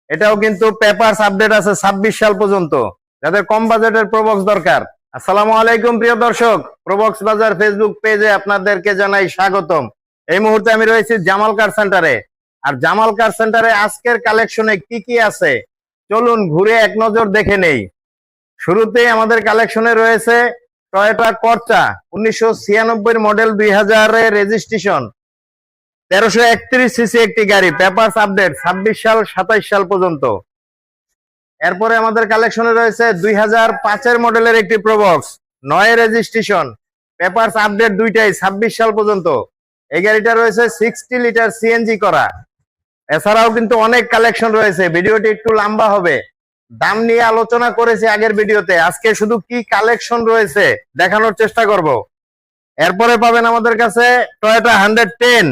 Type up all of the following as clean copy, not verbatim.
এটাও কিন্তু papers update আছে 26 সাল পর্যন্ত, যাদের কম বাজেটের প্রবক্স দরকার। আসসালামু আলাইকুম প্রিয় দর্শক, প্রবক্স বাজার ফেসবুক পেজে আপনাদেরকে জানাই স্বাগতম। এই মুহূর্তে আমি রয়েছি জামাল কার সেন্টারে। আর জামাল কার সেন্টারে আজকের কালেকশনে কি কি আছে চলুন ঘুরে এক নজর দেখে নেই। শুরুতেই আমাদের কালেকশনে রয়েছে টয়োটা কর্চা 1996 মডেল, 2000 রেজিস্ট্রেশন, 1331 সিসি একটি গাড়ি, পেপারস আপডেট 26 সাল 27 সাল পর্যন্ত। এরপরে আমাদের কালেকশনে রয়েছে 2005 মডেলের একটি প্রবক্স, 9 রেজিস্ট্রেশন, পেপারস আপডেট দুইটাই 26 সাল পর্যন্ত। এই গাড়িটা রয়েছে 60 লিটার সিএনজি করা। এছাড়াও কিন্তু অনেক কালেকশন রয়েছে, ভিডিওটি একটু লম্বা হবে। দাম নিয়ে আলোচনা করেছি আগের ভিডিওতে, আজকে শুধু কি কালেকশন রয়েছে দেখানোর চেষ্টা করব। এরপরে পাবেন আমাদের কাছে টয়োটা 110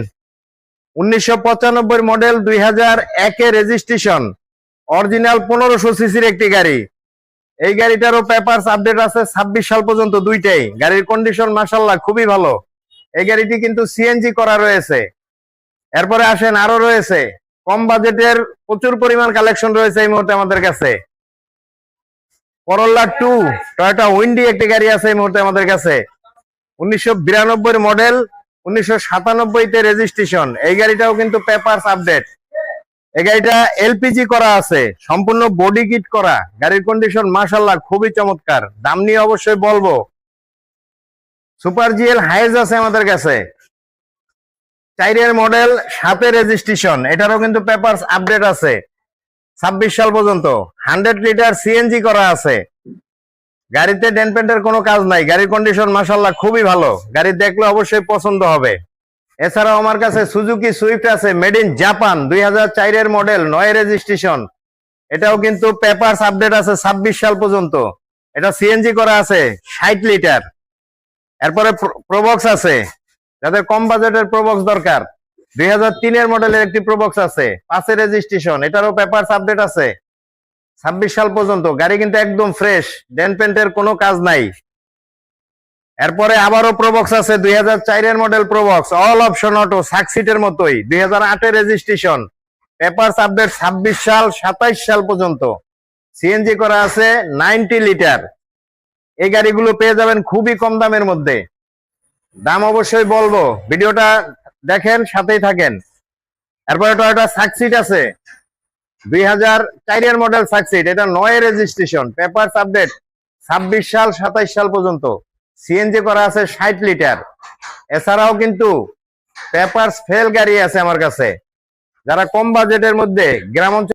1995 মডেল, 2001 রেজিস্ট্রেশন, অরিজিনাল 1500 সিসির একটি গাড়ি। এই গাড়িটারও পেপারস আপডেট আছে 26 সাল পর্যন্ত দুইটাই। গাড়ির কন্ডিশন মাশাআল্লাহ খুবই ভালো। এই গাড়িটি কিন্তু সিএনজি করা রয়েছে। এরপরে আসেন, আরো রয়েছে কম বাজেটের প্রচুর পরিমাণ কালেকশন রয়েছে এই মুহূর্তে আমাদের কাছে। করোলা 2 টয়োটা উইন্ডি একটি গাড়ি আছে এই মুহূর্তে আমাদের কাছে, 1992 মডেল, 1997 তে রেজিস্ট্রেশন। এই গাড়িটাও কিন্তু পেপারস আপডেট। এই গাড়িটা এলপিজি করা আছে, সম্পূর্ণ বডি কিট করা। গাড়ির কন্ডিশন মাশাআল্লাহ খুবই চমৎকার। দাম নিয়ে অবশ্যই বলবো। সুপার জিএল হাইজ আছে আমাদের কাছে, 4 মডেল, 7 রেজিস্ট্রেশন, এটারও কিন্তু পেপারস আপডেট আছে 26 সাল পর্যন্ত। 100 লিটার সিএনজি করা আছে। গাড়িতে ডেন্ট পেন্টের কোনো কাজ নাই। গাড়ির কন্ডিশন মাশাআল্লাহ খুবই ভালো। গাড়ি দেখলে অবশ্যই পছন্দ হবে। এছাড়াও আমার কাছে সুজুকি সুইফট আছে, made in Japan, 2004 model, 9 registration, এটাও কিন্তু পেপারস আপডেট আছে 26 সাল পর্যন্ত। এটা সিএনজি করা আছে 60 লিটার। এরপরে প্রবক্স আছে, যাদের কম বাজেটের প্রবক্স দরকার, 2003 মডেলের একটি প্রবক্স আছে, 5 রেজিস্ট্রেশন, এটারও পেপারস আপডেট আছে 26 সাল পর্যন্ত। গাড়ি কিন্তু একদম ফ্রেশ, ডেন্ট পেন্টের কোনো কাজ নাই। এরপরে আবারও প্রবক্স আছে, 2004 model Probox, all option auto, সাকসিটের মতোই, 2008 রেজিস্ট্রেশন, পেপারস আপডেট 26 সাল 27 সাল পর্যন্ত। সিএনজি করা আছে 90 লিটার। এই গাড়িগুলো পেয়ে যাবেন খুবই কম দামের মধ্যে। দাম অবশ্যই বলবো, ভিডিওটা দেখেন, সাথেই থাকেন। এরপরে টয়োটা সাকসিট আছে, 2004 মডেল সাকসিট, এটা 9 রেজিস্ট্রেশন, পেপারস আপডেট 26 সাল 27 সাল পর্যন্ত। সিএনজি করা আছে 60 লিটার। এছাড়াও কিন্তু পেপারস ফেল গাড়ি আছে আমার কাছে। যারা কম বাজেটের মধ্যে গ্রাম অঞ্চল